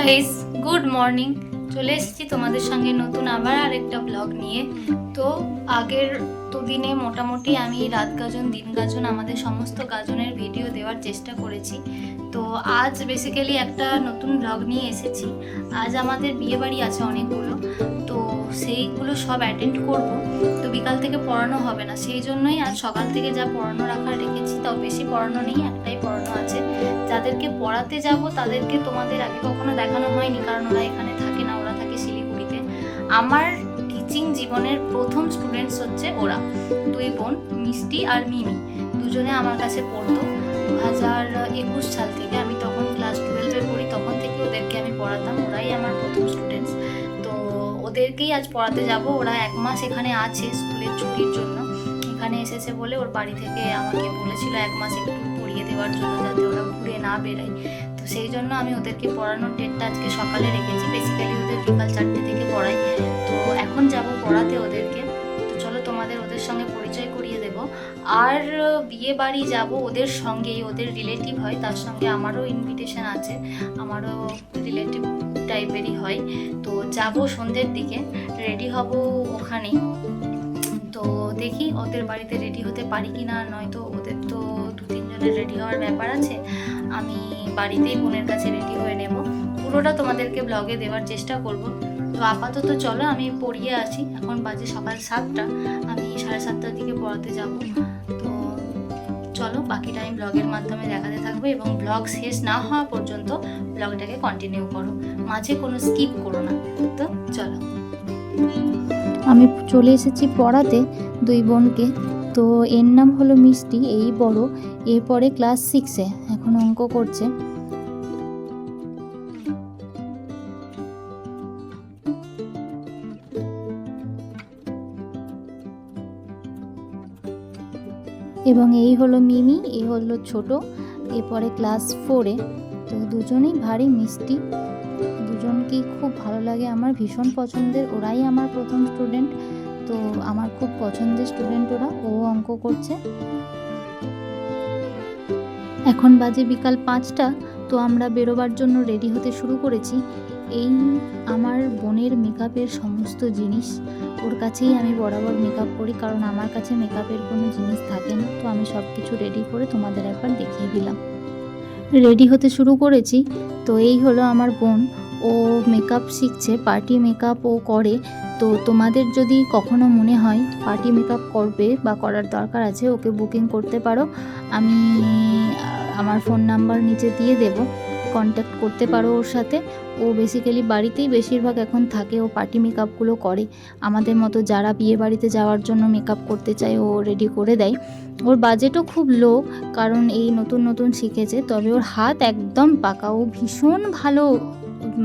Guys, good morning. চলে এসেছি তোমাদের সঙ্গে নতুন আবার আরেকটা ব্লগ নিয়ে। তো আগের দুদিনে মোটামুটি আমি রাত গাজন দিন গাজন আমাদের সমস্ত গাজনের ভিডিও দেওয়ার চেষ্টা করেছি। তো আজ বেসিক্যালি একটা নতুন ব্লগ নিয়ে এসেছি। আজ আমাদের বিয়ে বাড়ি আছে অনেকগুলো, তো সেইগুলো সব অ্যাটেন্ড করব। তো বিকাল থেকে পড়ানো হবে না, সেই জন্যই আজ সকাল থেকে যা পড়ানো রাখা রেখেছি, তাও বেশি পড়ানো নেই, একটাই পড়ানো আছে। যাদেরকে পড়াতে যাব তাদেরকে তোমাদের আগে কখনো দেখানো হয়নি, কারণ ওরা এখানে থাকে না, ওরা থাকে শিলিগুড়িতে। আমার টিচিং জীবনের প্রথম স্টুডেন্টস হচ্ছে ওরা, দুই বোন মিষ্টি আর মিমি। দুজনে আমার কাছে পড়তো 2021 সাল থেকে। আমি তখন ক্লাস 12-এ পড়ি, তখন থেকে ওদেরকে আমি পড়াতাম, ওরাই আমার প্রথম স্টুডেন্টস। তো ওদেরকেই আজ পড়াতে যাব। ওরা 1 মাস এখানে আছে স্কুলের ছুটির জন্য। এখানে এসেছে বলে ওর বাড়ি থেকে আমাকে বলেছিল 1 মাস একটু পড়িয়ে দেওয়ার জন্য, যাতে ওরা ঘুরে না বেড়ায়। তো সেই জন্য আমি ওদেরকে পড়ানোর ডেটটা আজকে সকালে রেখেছি। বেসিক্যালি ওদের বিকাল 4টে থেকে পড়াই। তো এখন যাব পড়াতে ওদেরকে। তো চলো তোমাদের ওদের সঙ্গে পরিচয় করিয়ে দেব। আর বিয়ে বাড়ি যাব ওদের সঙ্গেই, ওদের রিলেটিভ হয়, তার সঙ্গে আমারও ইনভিটেশন আছে, আমারও রিলেটিভ টাইপেরই হয়। তো যাব সন্ধ্যের দিকে, রেডি হব ওখানেই। তো দেখি ওদের বাড়িতে রেডি হতে পারি কি না, নয়তো ওদের তো 2-3 জনের রেডি হওয়ার ব্যাপার আছে। আমি বাড়িতেই বোনের কাছে রেডি হয়ে নেব, পুরোটা তোমাদেরকে ব্লগে দেওয়ার চেষ্টা করব। তো আপাতত চলো আমি পড়িয়ে আসি। এখন বাজে সকাল 7টা, আমি 7:30টার দিকে পড়াতে যাব। তো চলো বাকিটা আমি ব্লগের মাধ্যমে দেখাতে থাকবো, এবং ব্লগ শেষ না হওয়া পর্যন্ত ব্লগটাকে কন্টিনিউ করো, মাঝে কোনো স্কিপ করো না। তো চলো, আমি চলে এসেছি পড়াতে দুই বোনকে। তো এর নাম হলো মিষ্টি, এই বড়, এরপরে ক্লাস 6-এ, এখন অঙ্ক করছে। এবং এই হলো মিমি, এই হলো ছোট, এরপরে ক্লাস 4-এ। তো দুজনেই ভারী মিষ্টি, দুজনকেই খুব ভালো লাগে আমার, ভীষণ পছন্দের। ওরাই আমার প্রথম স্টুডেন্ট, তো আমার খুব পছন্দের স্টুডেন্ট ওরা। ও অঙ্ক করছে। এখন বাজে বিকাল 5টা। তো আমরা বেরোবার জন্য রেডি হতে শুরু করেছি। এই আমার বোনের মেকআপের সমস্ত জিনিস, ওর কাছেই আমি বরাবর মেকআপ করি, কারণ আমার কাছে মেকআপের কোনো জিনিস থাকে না। তো আমি সব কিছু রেডি করে তোমাদের একবার দেখিয়ে দিলাম। রেডি হতে শুরু করেছি। তো এই হলো আমার বোন, ও মেকআপ শিখছে, পার্টি মেকআপ ও করে। তো তোমাদের যদি কখনো মনে হয় পার্টি মেকআপ করবে বা করার দরকার আছে, ওকে বুকিং করতে পারো। আমি আমার ফোন নাম্বার নিচে দিয়ে দেব, কন্ট্যাক্ট করতে পারো ওর সাথে। ও বেসিক্যালি বাড়িতেই বেশিরভাগ এখন থাকে, ও পার্টি মেকআপগুলো করে। আমাদের মতো যারা বিয়ে বাড়িতে যাওয়ার জন্য মেকআপ করতে চায়, ও রেডি করে দেয়। ওর বাজেটও খুব লো, কারণ এই নতুন নতুন শিখেছে, তবে ওর হাত একদম পাকা, ও ভীষণ ভালো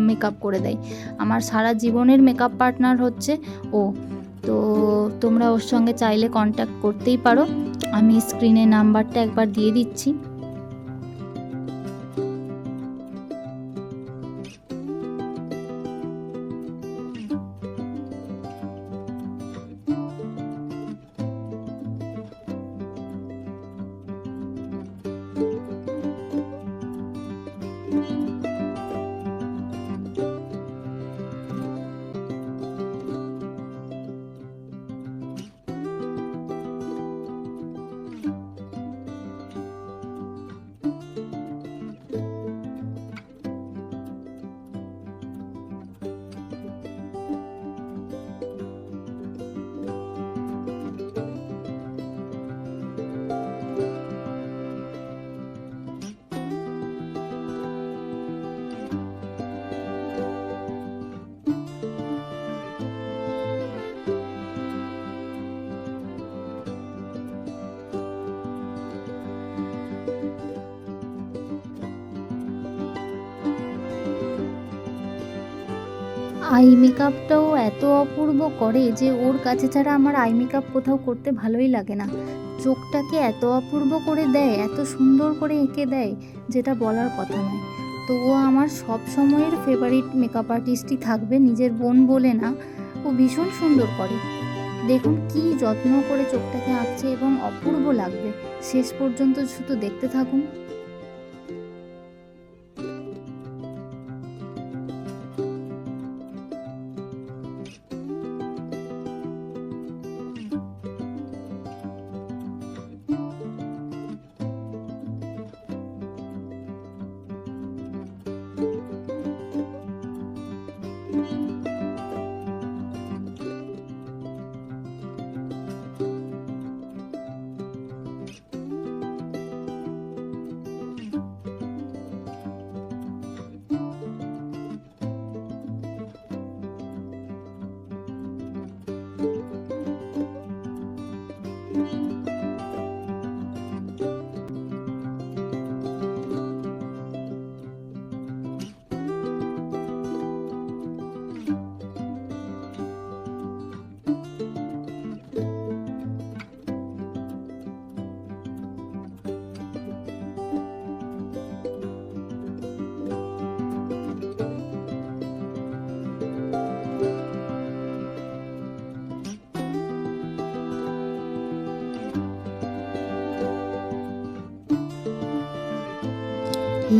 মেকআপ করে দেয়। আমার সারা জীবনের মেকআপ পার্টনার হচ্ছে ও। তো তোমরা ওর সঙ্গে চাইলে কন্ট্যাক্ট করতেই পারো, আমি স্ক্রিনে নাম্বারটা একবার দিয়ে দিচ্ছি। আই মেকআপটাও এত অপূর্ব করে যে ওর কাছে ছাড়া আমার আই মেকআপ কোথাও করতে ভালোই লাগে না। চোখটাকে এত অপূর্ব করে দেয়, এত সুন্দর করে এঁকে দেয়, যেটা বলার কথা নয়। তো ও আমার সব সময়ের ফেভারিট মেকআপ আর্টিস্টই থাকবে, নিজের বোন বলে না। ও ভীষণ সুন্দর করে, দেখুন কি যত্ন করে চোখটাকে আঁকছে, এবং অপূর্ব লাগবে। শেষ পর্যন্ত শুধু দেখতে থাকুন।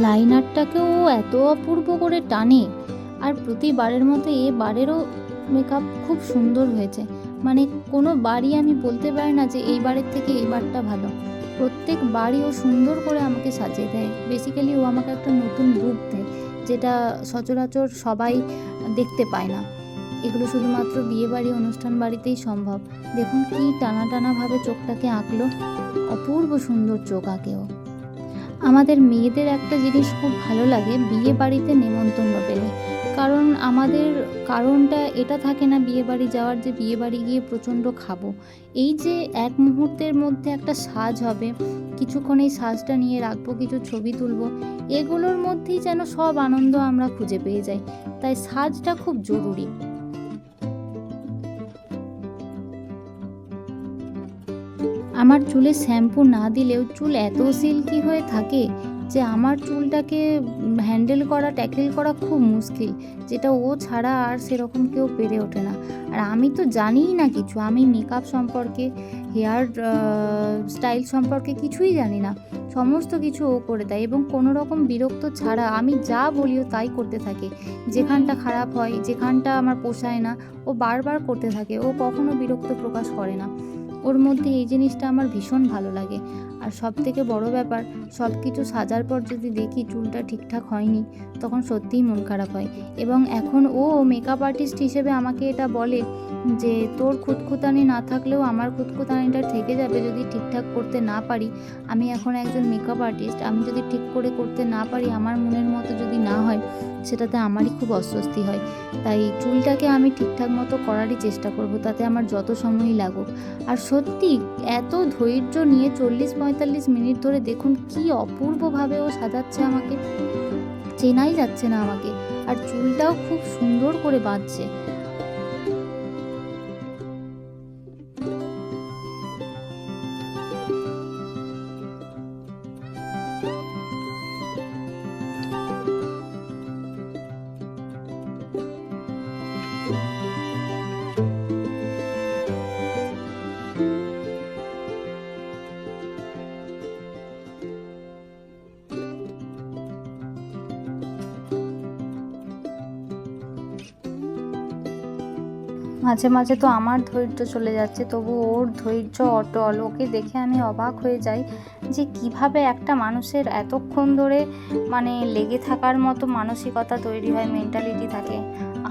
লাইনারটাকেও এত অপূর্ব করে টানে, আর প্রতিবারের মতো এবারেরও মেকআপ খুব সুন্দর হয়েছে। মানে কোনো বারই আমি বলতে পারি না যে এইবারের থেকে এইবারটা ভালো। প্রত্যেক বারই ও সুন্দর করে আমাকে সাজিয়ে দেয়। বেসিক্যালি ও আমাকে একটা নতুন রূপ দেয়, যেটা সচরাচর সবাই দেখতে পায় না। এগুলো শুধুমাত্র বিয়েবাড়ি, অনুষ্ঠান বাড়িতেই সম্ভব। দেখুন কি টানা টানাভাবে চোখটাকে আঁকলো, অপূর্ব সুন্দর চোখ আঁকেও। আমাদের মেয়েদের একটা জিনিস খুব ভালো লাগে বিয়ে বাড়িতে নেমন্তন্ন পেলে, কারণ আমাদের কারণটা এটা থাকে না বিয়ে বাড়ি যাওয়ার যে বিয়ে বাড়ি গিয়ে প্রচণ্ড খাবো। এই যে এক মুহূর্তের মধ্যে একটা সাজ হবে, কিছুক্ষণ এই সাজটা নিয়ে রাখবো, কিছু ছবি তুলবো, এগুলোর মধ্যেই যেন সব আনন্দ আমরা খুঁজে পেয়ে যাই। তাই সাজটা খুব জরুরি। আমার চুলে শ্যাম্পু না দিলেও চুল এত সিল্কি হয়ে থাকে যে আমার চুলটাকে হ্যান্ডেল করা, ট্যাকেল করা খুব মুশকিল, যেটা ও ছাড়া আর সেরকম কেউ পেরে ওঠে না। আর আমি তো জানিই না কিছু, আমি মেকআপ সম্পর্কে, হেয়ার স্টাইল সম্পর্কে কিছুই জানি না। সমস্ত কিছু ও করে দেয় এবং কোনো রকম বিরক্ত ছাড়া আমি যা বলিও তাই করতে থাকে। যেখানটা খারাপ হয়, যেখানটা আমার পোষায় না, ও বারবার করতে থাকে। ও কখনো বিরক্ত প্রকাশ করে না। ওর মধ্যে এই জিনিসটা আমার ভীষণ ভালো লাগে। আর সবথেকে বড় ব্যাপার, সব কিছু সাজার পর যদি দেখি চুলটা ঠিকঠাক হয়নি, তখন সত্যিই মন খারাপ হয়। এবং এখন ও মেকআপ আর্টিস্ট হিসেবে আমাকে এটা বলে যে তোর খুঁতখুঁতানি না থাকলেও আমার খুঁতখুঁতানিটা থেকে যাবে যদি ঠিকঠাক করতে না পারি। আমি এখন একজন মেকআপ আর্টিস্ট, আমি যদি ঠিক করে করতে না পারি, আমার মনের মতো যদি না হয়, সেটাতে আমারই খুব অস্বস্তি হয়। তাই চুলটাকে আমি ঠিকঠাক মতো করারই চেষ্টা করব, তাতে আমার যত সময়ই লাগুক। আর সত্যি এত ধৈর্য নিয়ে 40-45 মিনিট ধরে দেখুন কি অপূর্বভাবে ও সাজাচ্ছে আমাকে, চেনাই যাচ্ছে না আমাকে। আর চুলটাও খুব সুন্দর করে বাঁধছে। মাঝে মাঝে তো আমার ধৈর্য চলে যাচ্ছে, তবু ওর ধৈর্য অটল। ওকে দেখে আমি অবাক হয়ে যাই যে কিভাবে একটা মানুষের এতক্ষণ ধরে মানে লেগে থাকার মতো মানসিকতা তৈরি হয়, মেন্টালিটি থাকে।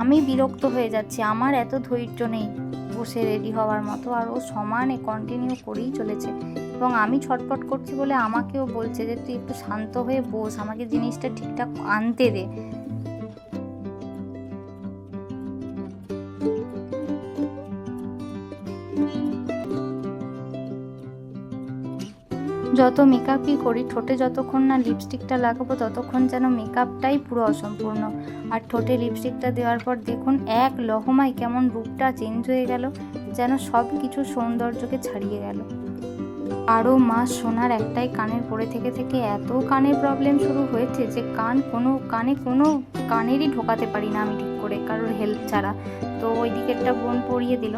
আমি বিরক্ত হয়ে যাচ্ছি, আমার এত ধৈর্য নেই বসে রেডি হওয়ার মতো। আর ও সমানে কন্টিনিউ করেই চলেছে এবং আমি ছটফট করছি বলে আমাকেও বলছে যে তুই একটু শান্ত হয়ে বস, আমাকে জিনিসটা ঠিকঠাক আনতে দে। যত মেকআপই করি, ঠোঁটে যতক্ষণ না লিপস্টিকটা লাগাবো ততক্ষণ যেন মেকআপটাই পুরো অসম্পূর্ণ। আর ঠোঁটে লিপস্টিকটা দেওয়ার পর দেখুন এক লহমায় কেমন রূপটা চেঞ্জ হয়ে গেল, যেন সব কিছু সৌন্দর্যকে ছাড়িয়ে গেল। আরও মাস শোনার একটাই, কানের পরে থেকে থেকে এত কানের প্রবলেম শুরু হয়েছে যে কোনো কানেরই ঢোকাতে পারি না আমি ঠিক করে, কারোর হেল্প ছাড়া। তো ওই দিকেরটা বোন পরিয়ে দিল,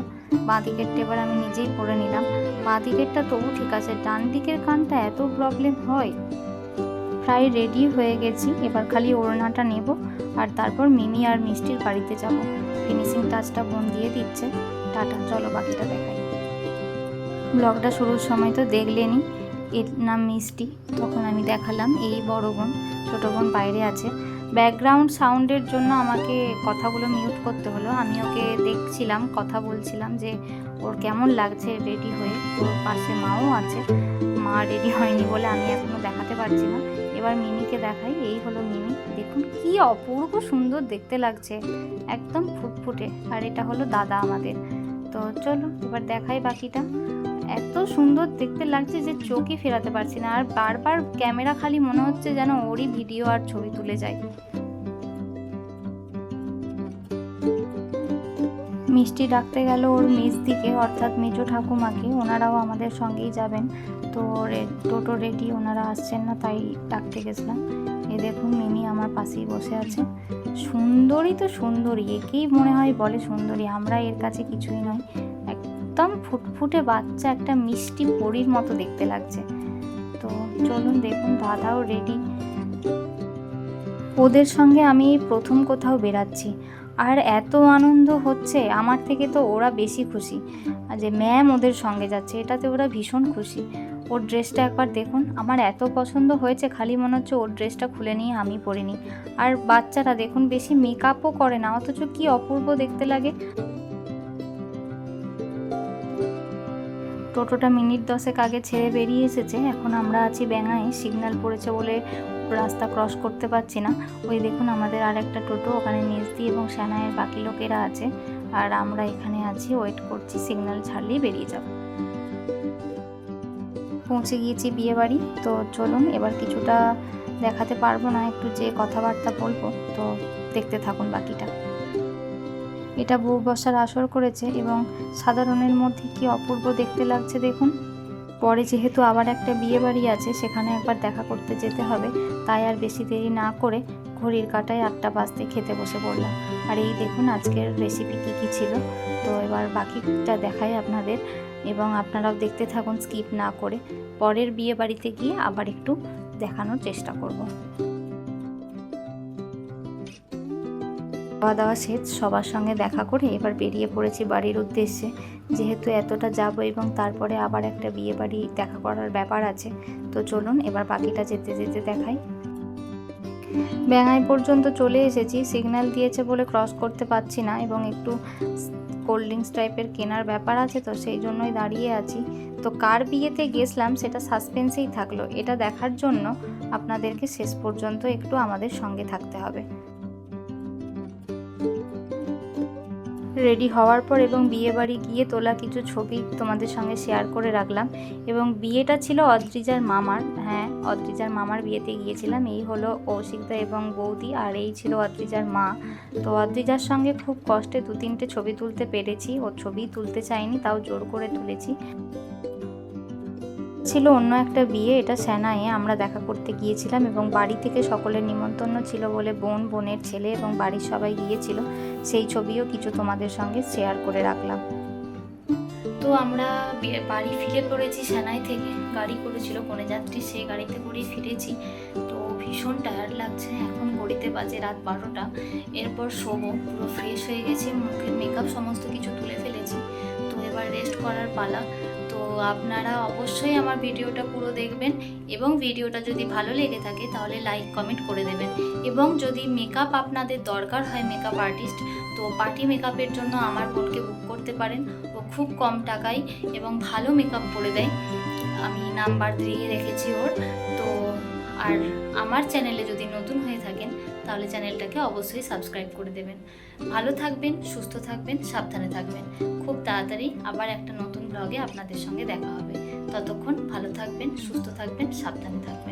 বাঁ দিকেরটা এবার আমি নিজেই পরে নিলাম। বাঁ দিকেরটা তবু ঠিক আছে, ডান দিকের কানটা এত প্রবলেম হয়। প্রায় রেডি হয়ে গেছি, এবার খালি ওড়নাটা নেব আর তারপর মিমি আর মিষ্টির বাড়িতে যাব। ফিনিশিং টাচটা বোন দিয়ে দিচ্ছে। টাটা, চলো বাকিটা দেখাই। ব্লগটা শুরুর সময় তো দেখলেনি, এর নাম মিষ্টি। তখন আমি দেখালাম এই বড় বোন, ছোটো বোন বাইরে আছে। ব্যাকগ্রাউন্ড সাউন্ডের জন্য আমাকে কথাগুলো মিউট করতে হলো। আমি ওকে দেখছিলাম, কথা বলছিলাম যে ওর কেমন লাগছে রেডি হয়ে। ওর পাশে মাও আছে, মা রেডি হয়নি বলে আমি এখনও দেখাতে পারছি না। এবার মিমিকে দেখাই, এই হলো মিমি। দেখুন কি অপূর্ব সুন্দর দেখতে লাগছে, একদম ফুটফুটে। আর এটা হলো দাদা আমাদের। তো চলো এবার দেখাই বাকিটা। এত সুন্দর দেখতে লাগছে যে চোখই ফেরাতে পারছি না, আর বারবার ক্যামেরা খালি মনে হচ্ছে যেন ওরই ভিডিও আর ছবি তুলে যায়। মিষ্টি ডাকতে গেল ওর মেজদিকে, অর্থাৎ মেজো ঠাকুমাকে। ওনারাও আমাদের সঙ্গেই যাবেন। তো টোটো রেডি, ওনারা আসছেন না, তাই ডাকতে গেছিলাম। এই দেখুন মিমি আমার পাশেই বসে আছে। সুন্দরী তো সুন্দরী, একেই মনে হয় বলে সুন্দরী, আমরা এর কাছে কিছুই নয়। একদম ফুটফুটে বাচ্চা, একটা মিষ্টি পরীর মতো দেখতে লাগছে। তো চলুন দেখুন, দাদাও রেডি। ওদের সঙ্গে আমি প্রথম কোথাও বেরাচ্ছি, আর এত আনন্দ হচ্ছে, আমার থেকে তো ওরা বেশি খুশি যে ম্যাম ওদের সঙ্গে যাচ্ছে, এটাতে ওরা ভীষণ খুশি। ওর ড্রেসটা একবার দেখুন, আমার এত পছন্দ হয়েছে, খালি মনে হচ্ছে ওর ড্রেসটা খুলে নিয়ে আমি পরিনি। আর বাচ্চারা দেখুন বেশি মেকআপও করে না, অথচ কি অপূর্ব দেখতে লাগে। টোটোটা মিনিট 10 আগে ছেড়ে বেরিয়ে এসেছে। এখন আমরা আছি ব্যাঙায়, সিগন্যাল পড়েছে বলে রাস্তা ক্রস করতে পারছি না। ওই দেখুন আমাদের আর একটা টোটো ওখানে নিস্তি এবং সেনাইয়ের বাকি লোকেরা আছে, আর আমরা এখানে আছি, ওয়েট করছি, সিগন্যাল ছাড়লেই বেরিয়ে যাব। পৌঁছে গিয়েছি বিয়ে বাড়ি। তো চলুন, এবার কিছুটা দেখাতে পারবো না, একটু যে কথাবার্তা বলবো, তো দেখতে থাকুন বাকিটা। এটা বউ বসার আসর করেছে এবং সাধারণের মধ্যে কি অপূর্ব দেখতে লাগছে দেখুন। পরে যেহেতু আবার একটা বিয়ে বাড়ি আছে, সেখানে একবার দেখা করতে যেতে হবে, তাই আর বেশি দেরি না করে ঘড়ির কাঁটায় 8টা বাজতে খেতে বসে পড়লাম। আর এই দেখুন আজকের রেসিপি কী কী ছিল। তো এবার বাকিটা দেখাই আপনাদের, এবং আপনারাও দেখতে থাকুন স্কিপ না করে। পরের বিয়ে বাড়িতে গিয়ে আবার একটু দেখানোর চেষ্টা করব। খাওয়া দাওয়া শেষ, সবার সঙ্গে দেখা করে এবার বেরিয়ে পড়েছি বাড়ির উদ্দেশ্যে, যেহেতু এতটা যাব এবং তারপরে আবার একটা বিয়ে বাড়ি দেখা করার ব্যাপার আছে। তো চলুন এবার বাকিটা যেতে যেতে দেখাই। ব্যাঙাই পর্যন্ত চলে এসেছি, সিগন্যাল দিয়েছে বলে ক্রস করতে পারছি না, এবং একটু কোল্ড ড্রিঙ্কস টাইপের কেনার ব্যাপার আছে, তো সেই জন্যই দাঁড়িয়ে আছি। তো কার বিয়েতে গেছিলাম সেটা সাসপেন্সেই থাকলো, এটা দেখার জন্য আপনাদেরকে শেষ পর্যন্ত একটু আমাদের সঙ্গে থাকতে হবে। রেডি হওয়ার পর এবং বিয়ে বাড়ি গিয়ে তোলা কিছু ছবি তোমাদের সঙ্গে শেয়ার করে রাখলাম। এবং বিয়েটা ছিল অদ্রিজার মামার, হ্যাঁ অদ্রিজার মামার বিয়েতে গিয়েছিলাম। এই হলো কৌশিকদা এবং বৌদি, আর এই ছিল অদ্রিজার মা। তো অদ্রিজার সঙ্গে খুব কষ্টে 2-3টে ছবি তুলতে পেরেছি, ও ছবি তুলতে চাইনি, তাও জোর করে তুলেছি। ছিল অন্য একটা বিয়ে, এটা সেনাইয়ে আমরা দেখা করতে গিয়েছিলাম, এবং বাড়ি থেকে সকলের নিমন্ত্রণ ছিল বলে বোন, বোনের ছেলে এবং বাড়ির সবাই গিয়েছিল। সেই ছবিও কিছু তোমাদের সঙ্গে শেয়ার করে রাখলাম। তো আমরা বাড়ি ফিরে পড়েছি সেনাই থেকে, গাড়ি করেছিল কনে যাত্রী, সেই গাড়িতে করেই ফিরেছি। তো ভীষণ টায়ার্ড লাগছে, এখন ঘড়িতে বাজে রাত 12টা। এরপর শোবো, পুরো ফ্রেশ হয়ে গেছি, মুখের মেকআপ সমস্ত কিছু তুলে ফেলেছি। তো এবার রেস্ট করার পালা। তো আপনারা অবশ্যই আমার ভিডিওটা পুরো দেখবেন, এবং ভিডিওটা যদি ভালো লেগে থাকে তাহলে লাইক কমেন্ট করে দেবেন। এবং যদি মেকআপ আপনাদের দরকার হয়, মেকআপ আর্টিস্ট, তো পার্টি মেকআপের জন্য আমার বোনকে বুক করতে পারেন। ও খুব কম টাকায় এবং ভালো মেকআপ করে দেয়, আমি নাম্বার দিয়ে রেখেছি ওর। তো আর আমার চ্যানেলে যদি নতুন হয়ে থাকেন তাহলে চ্যানেলটাকে অবশ্যই সাবস্ক্রাইব করে দেবেন। ভালো থাকবেন, সুস্থ থাকবেন, সাবধানে থাকবেন। খুব তাড়াতাড়ি আবার একটা নতুন ব্লগে আপনাদের সঙ্গে দেখা হবে। ততক্ষণ ভালো থাকবেন, সুস্থ থাকবেন, সাবধানে থাকবেন।